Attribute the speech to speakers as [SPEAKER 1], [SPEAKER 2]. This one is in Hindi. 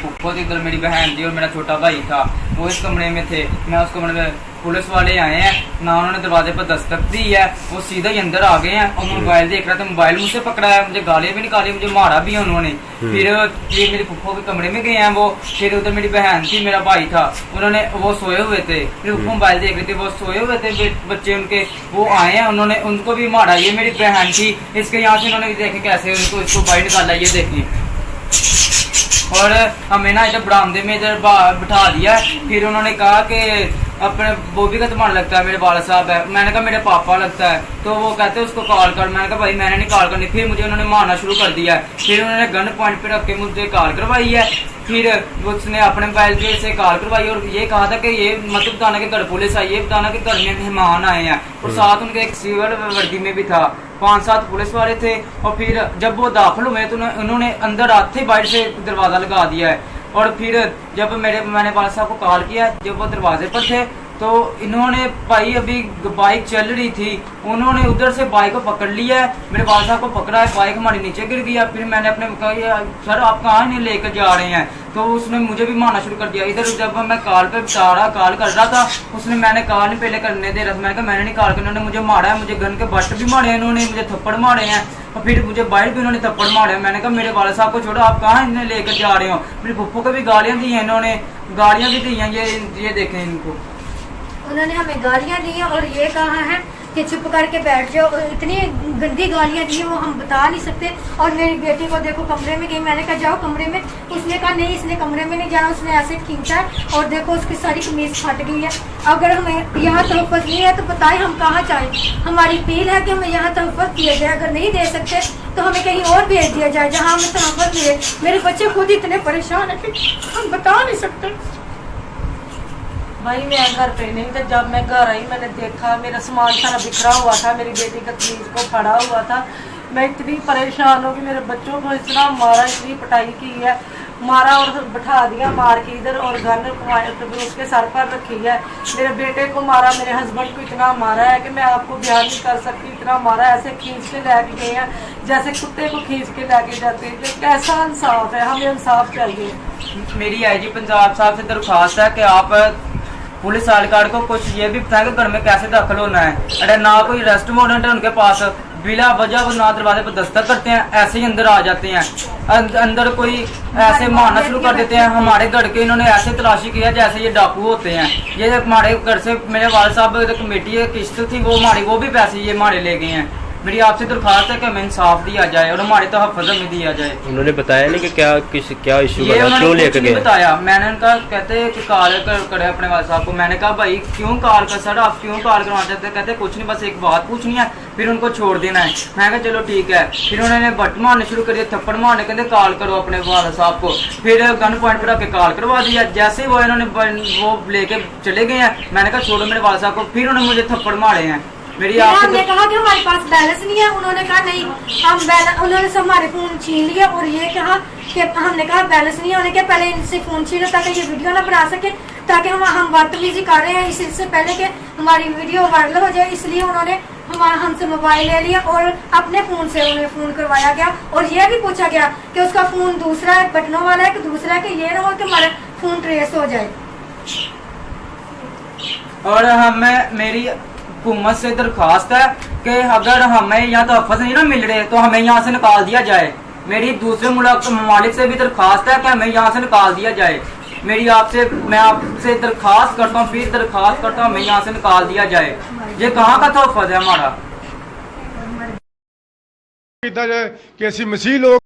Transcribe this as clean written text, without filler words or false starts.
[SPEAKER 1] फुफ्फो थी, इधर मेरी बहन थी और मेरा छोटा भाई था, वो इस कमरे में थे। मैं उस कमरे में, पुलिस वाले आए हैं ना, उन्होंने दरवाजे पर दस्तक दी है, वो सीधा ही अंदर आ गए हैं और मोबाइल देख रहा था, मोबाइल मुझसे पकड़ा है, मुझे गालियां भी निकाली, मुझे मारा भी है उन्होंने। फिर ये मेरे फुफ्फो के कमरे में गए हैं वो, फिर उधर मेरी बहन थी, मेरा भाई था, उन्होंने, वो सोए हुए थे, फिर मोबाइल देख रहे थे, वो सोए हुए थे बच्चे उनके, वो आए हैं, उन्होंने उनको भी मारा। ये मेरी बहन थी, इसके यहाँ से उन्होंने देखे कैसे उनको इसको बाहर निकाला, ये देखिए। और हमें ना इधर बरामदे में इधर बिठा दिया। फिर उन्होंने कहा कि अपने बोबी का तुम्हारा लगता है, मेरे वाला साहब है। मैंने कहा मेरे पापा लगता है, तो वो कहते हैं उसको कॉल कर। मैंने कहा भाई मैंने नहीं कॉल करनी। फिर मुझे उन्होंने मारना शुरू कर दिया है। फिर उन्होंने गन पॉइंट पे रख के मुझे कॉल करवाई है। फिर उसने अपने मोबाइल से कॉल करवाई और ये कहा था कि ये मतलब बताना कि घर पुलिस आई, ये बताना कि घर में मेहमान आए हैं, और साथ उनके एक सिविल वर्दी में भी था, 5-7 पुलिस वाले थे। और फिर जब वो दाखिल हुए तो उन्होंने अंदर आते बाहर से दरवाजा लगा दिया है। और फिर जब मैंने वाला साहब को कॉल किया, जब वो दरवाजे पर थे, तो इन्होंने भाई अभी बाइक चल रही थी, उन्होंने उधर से बाइक को पकड़ लिया है, मेरे वाला साहब को पकड़ा है, बाइक हमारी नीचे गिर गया। फिर मैंने अपने कहा सर आप कहाँ नहीं लेकर जा रहे हैं, तो उसने मुझे भी मारना शुरू कर दिया। इधर जब मैं कॉल पे कॉल कर रहा था, उसने, मैंने कॉल नहीं पहले करने दे रहा था, मैंने कहा मैंने नहीं कॉल करना, उन्होंने मुझे मारा है, मुझे गन के बट भी मारे हैं, इन्होंने मुझे थप्पड़ मारे हैं, और फिर मुझे बाइक भी उन्होंने थप्पड़ मारे हैं। मैंने कहा मेरे वाला साहब को छोड़ो, आप कहाँ इन्हें लेकर जा रहे हो। मेरे फुफ्फो को भी गालियाँ दी हैं, इन्होंने गालियाँ भी दी हैं, ये देखें इनको,
[SPEAKER 2] उन्होंने हमें गालियां दी हैं और ये कहा है कि चुप करके बैठ जाओ, और इतनी गंदी गालियां दी हैं वो हम बता नहीं सकते। और मेरी बेटी को देखो कमरे में गई, मैंने कहा जाओ कमरे में, उसने कहा नहीं इसने कमरे में नहीं जाना, उसने ऐसे खींचा है और देखो उसकी सारी कमीज फट गई है। अगर हमें यहाँ तहफ़्फ़ुज़ नहीं है तो बताएं हम कहाँ जाएं। हमारी अपील है कि हमें यहाँ तहफ़्फ़ुज़ दिया जाए, अगर नहीं दे सकते तो हमें कहीं और भेज दिया जाए जहाँ हमें तहफ़्फ़ुज़ मिले। मेरे बच्चे खुद इतने परेशान है कि हम बता नहीं सकते।
[SPEAKER 3] भाई मैं घर पे नहीं था, जब मैं घर आई मैंने देखा मेरा सामान सारा बिखरा हुआ था, मेरी बेटी का कमीज को फड़ा हुआ था। मैं इतनी परेशान हो कि मेरे बच्चों को इतना मारा, इतनी पिटाई की है, मारा और बैठा दिया मार के इधर, और गन उसके सर पर रखी है। मेरे बेटे को मारा, मेरे हस्बैंड को इतना मारा है कि मैं आपको बयान नहीं कर सकती, इतना मारा, ऐसे खींच के लेके गए हैं जैसे कुत्ते को खींच के लेके जाते हैं। कैसा इंसाफ है, हमें इंसाफ चाहिए।
[SPEAKER 1] मेरी आईजी पंजाब साहब से दरख्वास्त है कि आप पुलिस एहलकार को कुछ ये भी बताएं कि घर में कैसे दाखिल होना है। अरे ना कोई अरेस्ट वारंट है उनके पास, बिला वजह वो ना दरवाजे पर दस्तक करते हैं, ऐसे ही अंदर आ जाते हैं, अंदर कोई ऐसे मारना शुरू कर देते हैं। हमारे घर के इन्होंने ऐसे तलाशी किया जैसे ये डाकू होते हैं। ये हमारे घर से मेरे वाल साहब कमेटी किस्त थी, वो भी पैसे ये हमारे ले गए हैं। मेरी आपसे दरख्वास्त है कि हमें इंसाफ दिया जाए और हमारे तहफ़्फ़ुज़ में दिया जाए।
[SPEAKER 4] उन्होंने बताया नहीं कि क्या इशू
[SPEAKER 1] ये
[SPEAKER 4] बना, क्यों लेकर गए?
[SPEAKER 1] बताया, मैंने उनका कहते कि कॉल करे अपने वाले साहब को। मैंने कहा भाई क्यों कॉल कर, सर आप क्यों कॉल करवाना चाहते हैं? कहते कुछ नहीं, बस एक बात पूछनी है, फिर उनको छोड़ देना है। मैं कहा चलो ठीक है। फिर उन्होंने बट मारने शुरू कर दिया, थप्पड़ मारने, कहते कॉल करो अपने वाले साहब को। फिर गन पॉइंट पर रख के कॉल करवा दिया। जैसे ही वो इन्होंने वो लेके चले गए हैं, मैंने कहा छोड़ो मेरे वाले साहब को। फिर उन्होंने मुझे थप्पड़ मारे हैं। मेरी
[SPEAKER 2] हमने कहा कि हमारे पास बैलेंस नहीं है, उन्होंने कहा नहीं हम बैलेंस, उन्होंने सब हमारे फोन छीन लिया। और ये कहा कि हमने कहा बैलेंस नहीं है, उन्होंने कहा पहले इनसे फोन छीनो ताकि ये वीडियो ना बना सके, ताकि हम बदतमीजी कर रहे हैं इससे पहले कि हमारी वीडियो वायरल हो जाए, इसलिए उन्होंने हमसे मोबाइल ले लिया और अपने फोन से उन्हें फोन करवाया गया। और ये भी पूछा गया कि उसका फोन दूसरा है, बटनों वाला है कि दूसरा है, कि ये ना हो कि हमारा फोन ट्रेस हो जाए।
[SPEAKER 1] और हमें, मेरी हुकूमत से दरख्वास्त है कि अगर हमें यहाँ तहफ़्फ़ुज़ नहीं ना मिल रहे तो हमें यहाँ से निकाल दिया जाए। मेरी दूसरे ममालिक से भी दरख्वास्त है कि हमें यहाँ से निकाल दिया जाए। मैं आपसे दरख्वास्त करता हूँ, फिर दरख्वास्त करता हूँ, हमें यहाँ से निकाल दिया जाए। ये कहाँ का तहफ़्फ़ुज़ है हमारा?
[SPEAKER 5] कि ऐसी मसीह लोग